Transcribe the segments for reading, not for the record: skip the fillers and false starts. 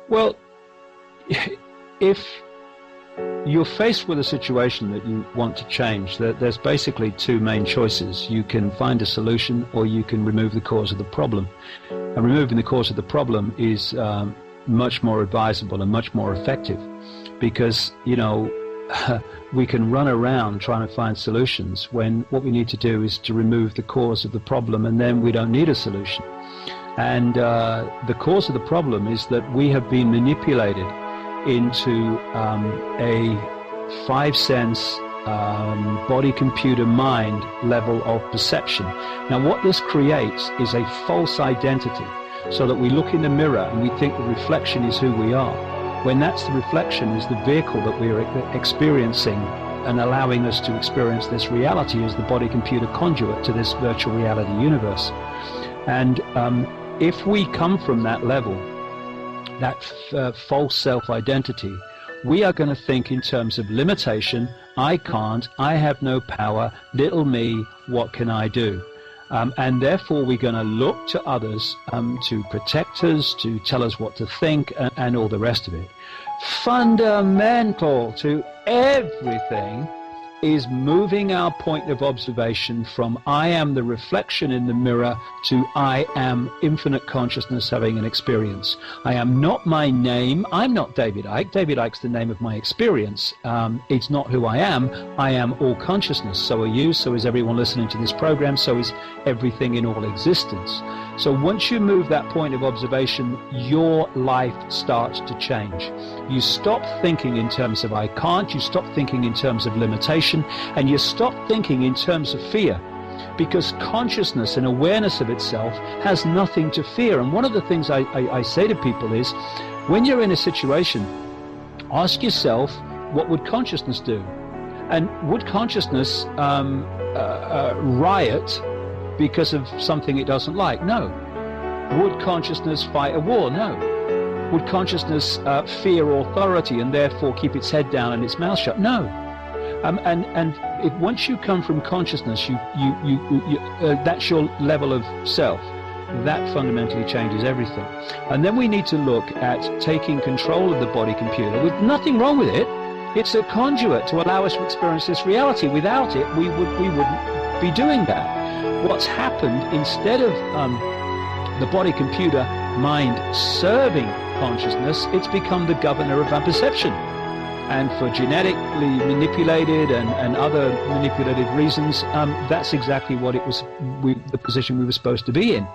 Well, if you're faced with a situation that you want to change, there's basically two main choices. You can find a solution, or you can remove the cause of the problem. And removing the cause of the problem is much more advisable and much more effective, because, we can run around trying to find solutions when what we need to do is to remove the cause of the problem, and then we don't need a solution. And the cause of the problem is that we have been manipulated into a five-sense body-computer-mind level of perception. Now, what this creates is a false identity, so that we look in the mirror and we think the reflection is who we are, when that's the reflection is the vehicle that we're experiencing and allowing us to experience this reality as the body-computer conduit to this virtual reality universe. And if we come from that level, that false self-identity, we are going to think in terms of limitation. I can't, I have no power, little me, what can I do? And therefore we're going to look to others to protect us, to tell us what to think, and all the rest of it. Fundamental to everything is moving our point of observation from I am the reflection in the mirror to I am infinite consciousness having an experience. I am not my name. I'm not David Icke. David Icke's the name of my experience. It's not who I am. I am all consciousness. So are you. So is everyone listening to this program. So is everything in all existence. So once you move that point of observation, your life starts to change. You stop thinking in terms of I can't, you stop thinking in terms of limitation, and you stop thinking in terms of fear, because consciousness and awareness of itself has nothing to fear. And one of the things I say to people is, when you're in a situation, ask yourself, what would consciousness do? And would consciousness riot because of something it doesn't like? No. Would consciousness fight a war? No. Would consciousness fear authority and therefore keep its head down and its mouth shut? No. And if once you come from consciousness, that's your level of self. That fundamentally changes everything. And then we need to look at taking control of the body computer, with nothing wrong with it. It's a conduit to allow us to experience this reality. Without it, we wouldn't be doing that. What's happened, instead of the body-computer mind serving consciousness, it's become the governor of our perception. And for genetically manipulated and other manipulated reasons, that's exactly what it was, the position we were supposed to be in.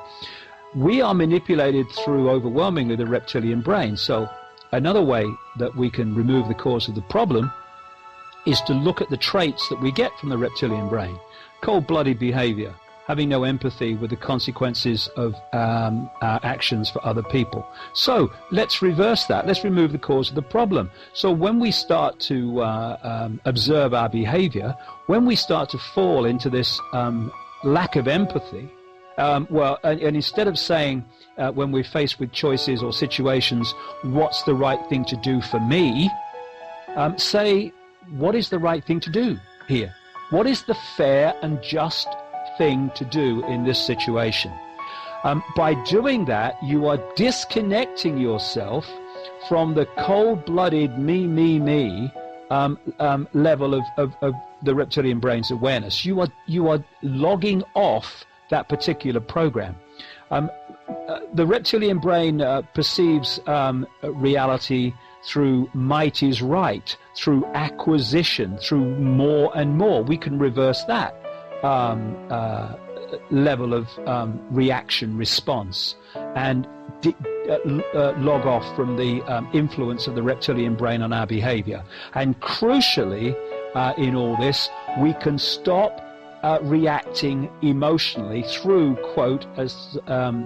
We are manipulated through overwhelmingly the reptilian brain. So another way that we can remove the cause of the problem is to look at the traits that we get from the reptilian brain. Cold-blooded behavior, having no empathy with the consequences of our actions for other people. So let's reverse that. Let's remove the cause of the problem. So when we start to observe our behavior, when we start to fall into this lack of empathy, and instead of saying, when we're faced with choices or situations, what's the right thing to do for me, say, what is the right thing to do here? What is the fair and just thing to do in this situation? By doing that, you are disconnecting yourself from the cold-blooded me level of the reptilian brain's awareness. You are logging off that particular program. The reptilian brain perceives reality through might is right, through acquisition, through more and more. We can reverse that level of reaction response and log off from the influence of the reptilian brain on our behavior. And crucially, in all this, we can stop reacting emotionally through, quote, as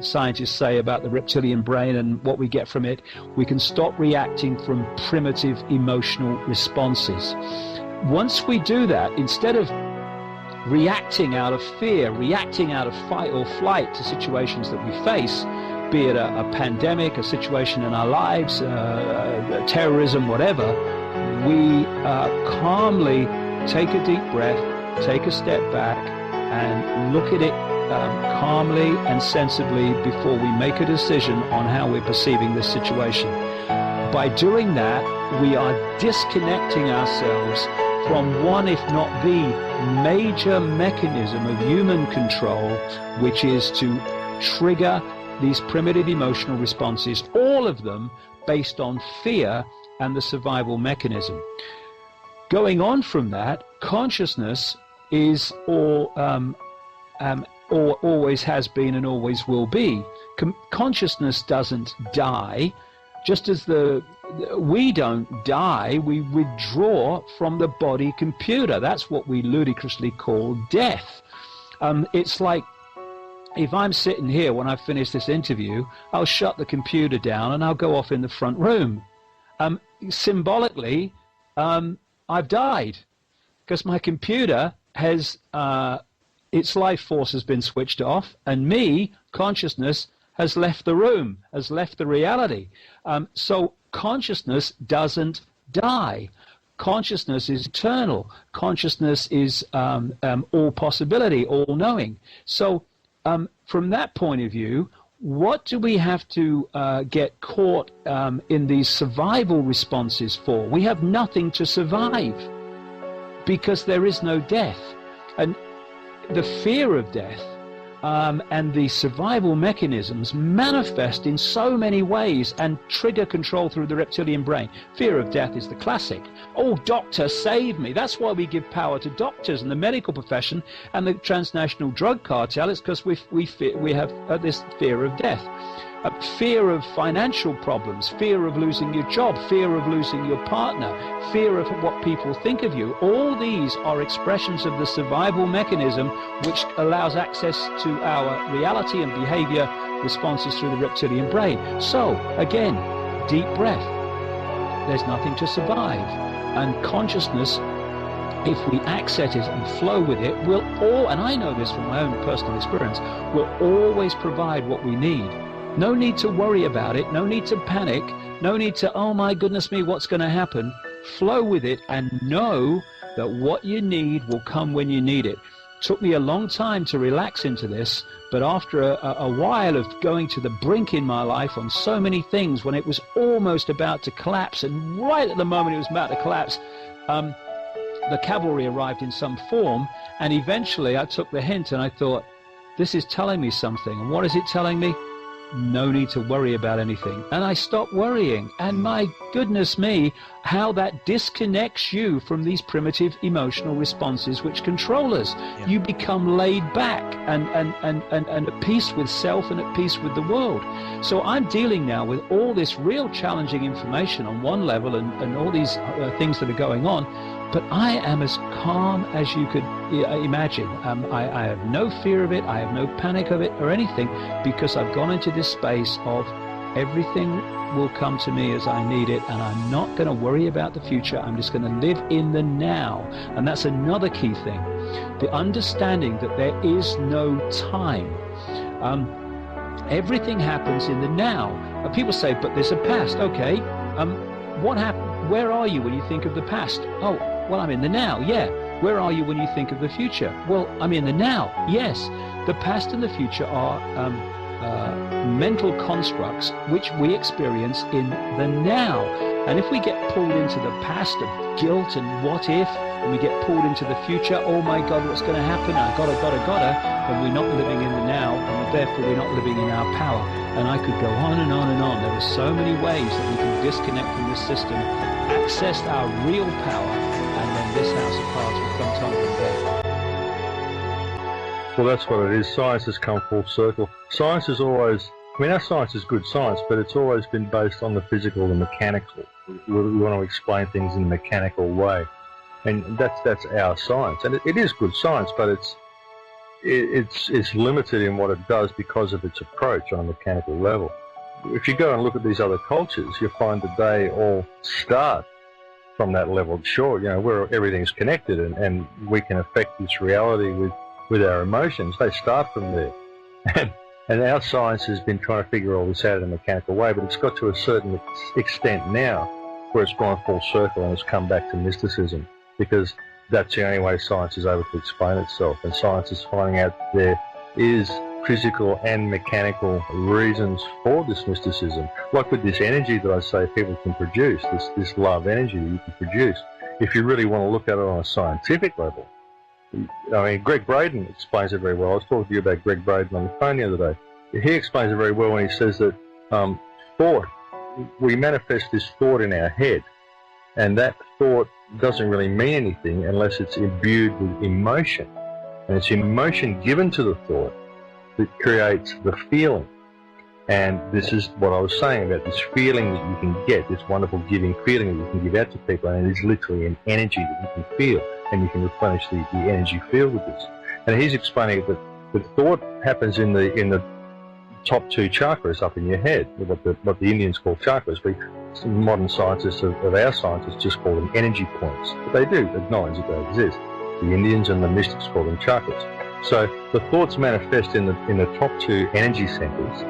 scientists say about the reptilian brain and what we get from it, we can stop reacting from primitive emotional responses. Once we do that, instead of reacting out of fear, reacting out of fight or flight to situations that we face, be it a pandemic, a situation in our lives, terrorism, whatever, we calmly take a deep breath, take a step back, and look at it calmly and sensibly before we make a decision on how we're perceiving this situation. By doing that, we are disconnecting ourselves from one, if not the major mechanism of human control, which is to trigger these primitive emotional responses, all of them based on fear and the survival mechanism. Going on from that, consciousness is always has been and always will be. Consciousness doesn't die, just as we don't die, we withdraw from the body computer. That's what we ludicrously call death. It's like, if I'm sitting here when I finish this interview, I'll shut the computer down and I'll go off in the front room. Symbolically, I've died, because my computer has, its life force has been switched off, and me, consciousness, has left the room, has left the reality. So consciousness doesn't die. Consciousness is eternal. Consciousness is all possibility, all knowing. So from that point of view, what do we have to get caught in these survival responses for? We have nothing to survive, because there is no death. And the fear of death and the survival mechanisms manifest in so many ways and trigger control through the reptilian brain. Fear of death is the classic. Oh, doctor, save me. That's why we give power to doctors and the medical profession and the transnational drug cartel. It's because we have this fear of death. Fear of financial problems, fear of losing your job, fear of losing your partner, fear of what people think of you. All these are expressions of the survival mechanism which allows access to our reality and behavior responses through the reptilian brain. So, again, deep breath. There's nothing to survive. And consciousness, if we access it and flow with it, and I know this from my own personal experience, will always provide what we need. No need to worry about it, no need to panic, no need to, oh my goodness me, what's going to happen? Flow with it and know that what you need will come when you need it. Took me a long time to relax into this, but after a while of going to the brink in my life on so many things, when it was almost about to collapse, and right at the moment it was about to collapse, the cavalry arrived in some form, and eventually I took the hint and I thought, this is telling me something. And what is it telling me? No need to worry about anything. And I stopped worrying, and my goodness me, how that disconnects you from these primitive emotional responses which control us. Yeah. You become laid back and at peace with self and at peace with the world. So I'm dealing now with all this real challenging information on one level and all these things that are going on, but I am as calm as you could imagine. I have no fear of it, I have no panic of it or anything, because I've gone into this space of everything will come to me as I need it, and I'm not going to worry about the future. I'm just going to live in the now. And that's another key thing, the understanding that there is no time. Everything happens in the now. People say, but there's a past. Okay, what happened? Where are you when you think of the past? Oh, well, I'm in the now. Yeah. Where are you when you think of the future? Well, I'm in the now. Yes. The past and the future are mental constructs which we experience in the now. And if we get pulled into the past of guilt and what if, and we get pulled into the future, oh my God, what's going to happen? I gotta, then we're not living in the now, and therefore we're not living in our power. And I could go on and on and on. There are so many ways that we can disconnect from this system, access our real power, and then this house of cards will come tumbling down. Well, that's what it is. Science has come full circle. Science is always, our science is good science, but it's always been based on the physical and mechanical. We want to explain things in a mechanical way. And that's our science. And it is good science, but it's limited in what it does because of its approach on a mechanical level. If you go and look at these other cultures, you'll find that they all start from that level. Sure, where everything's connected and we can affect this reality with our emotions. They start from there. And our science has been trying to figure all this out in a mechanical way, but it's got to a certain extent now where it's gone full circle and it's come back to mysticism, because that's the only way science is able to explain itself. And science is finding out there is physical and mechanical reasons for this mysticism. Like with this energy that I say people can produce, this love energy that you can produce, if you really want to look at it on a scientific level. I mean, Greg Braden explains it very well. I was talking to you about Greg Braden on the phone the other day. He explains it very well when he says that thought, we manifest this thought in our head, and that thought doesn't really mean anything unless it's imbued with emotion. And it's emotion given to the thought that creates the feeling. And this is what I was saying about this feeling that you can get, this wonderful giving feeling that you can give out to people, and it is literally an energy that you can feel, and you can replenish the energy field with this. And he's explaining that the thought happens in the top two chakras up in your head, what the Indians call chakras, but some modern scientists of our scientists just call them energy points. But they do acknowledge that they exist. The Indians and the mystics call them chakras. So the thoughts manifest in the top two energy centers.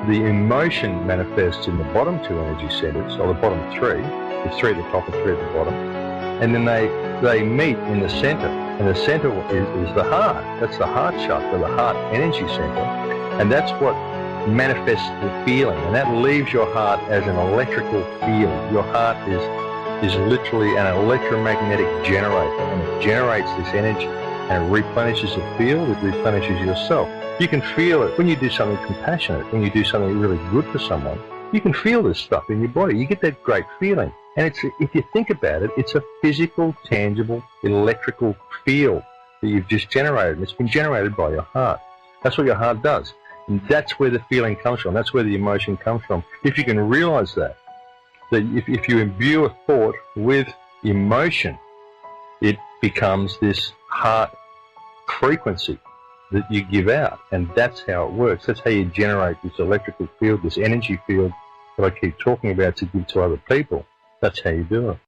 The emotion manifests in the bottom two energy centers, or the bottom three. There's three at the top and three at the bottom. And then they meet in the center. And the center is the heart. That's the heart chakra, the heart energy center. And that's what manifests the feeling. And that leaves your heart as an electrical feeling. Your heart is literally an electromagnetic generator, and it generates this energy, and it replenishes the field, it replenishes yourself. You can feel it when you do something compassionate, when you do something really good for someone. You can feel this stuff in your body. You get that great feeling. And if you think about it, it's a physical, tangible, electrical field that you've just generated. And it's been generated by your heart. That's what your heart does. And that's where the feeling comes from. That's where the emotion comes from. If you can realize that if you imbue a thought with emotion, it becomes this heart frequency that you give out. And that's how it works. That's how you generate this electrical field, this energy field that I keep talking about to give to other people. That's how you do it.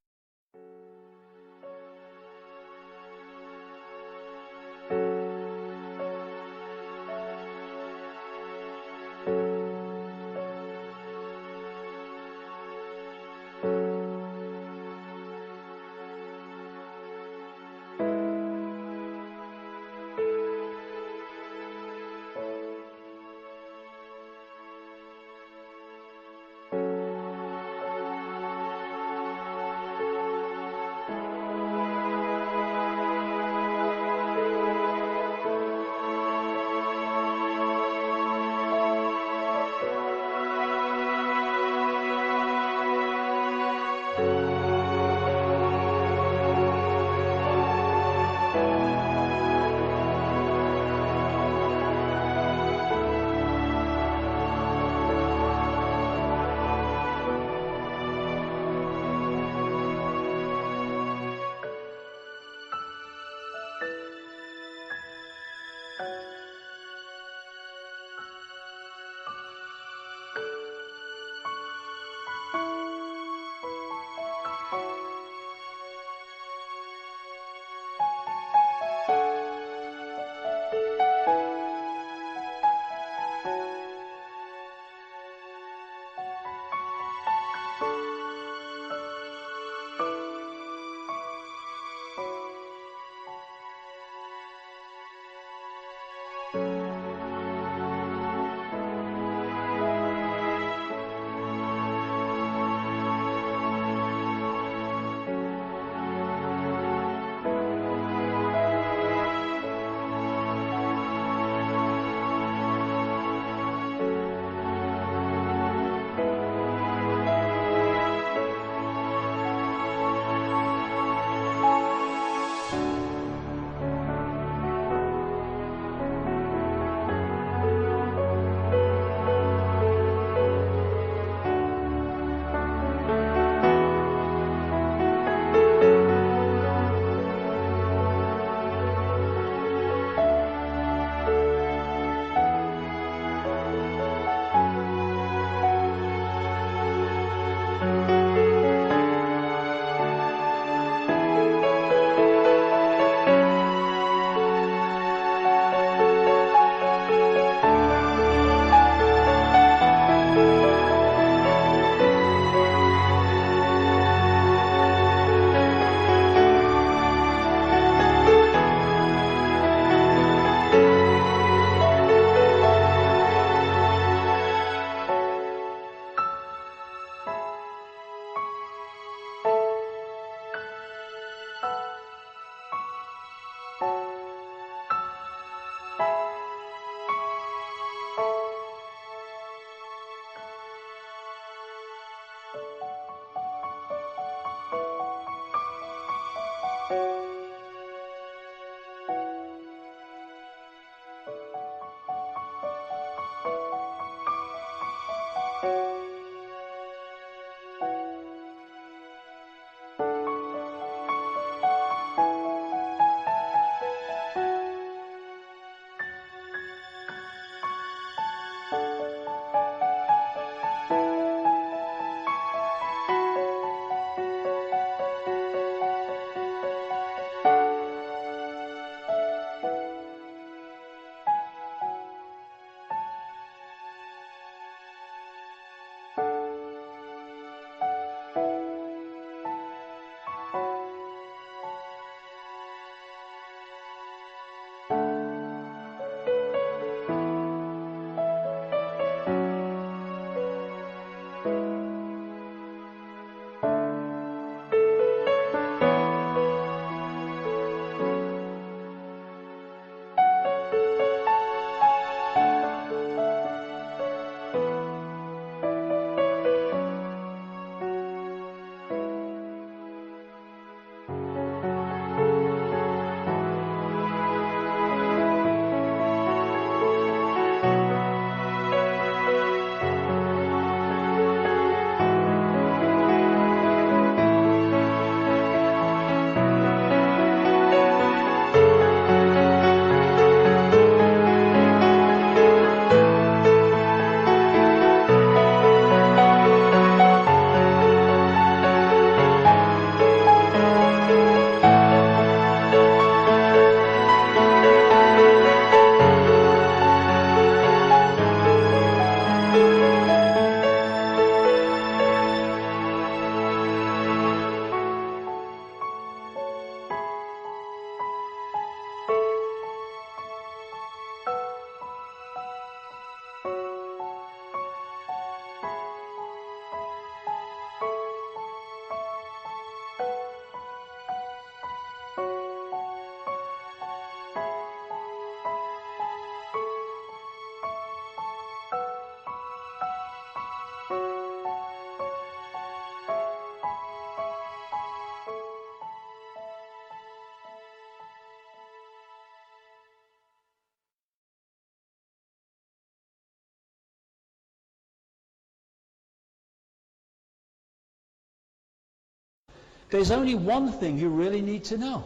There's only one thing you really need to know.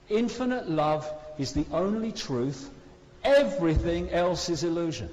Infinite love is the only truth. Everything else is illusion.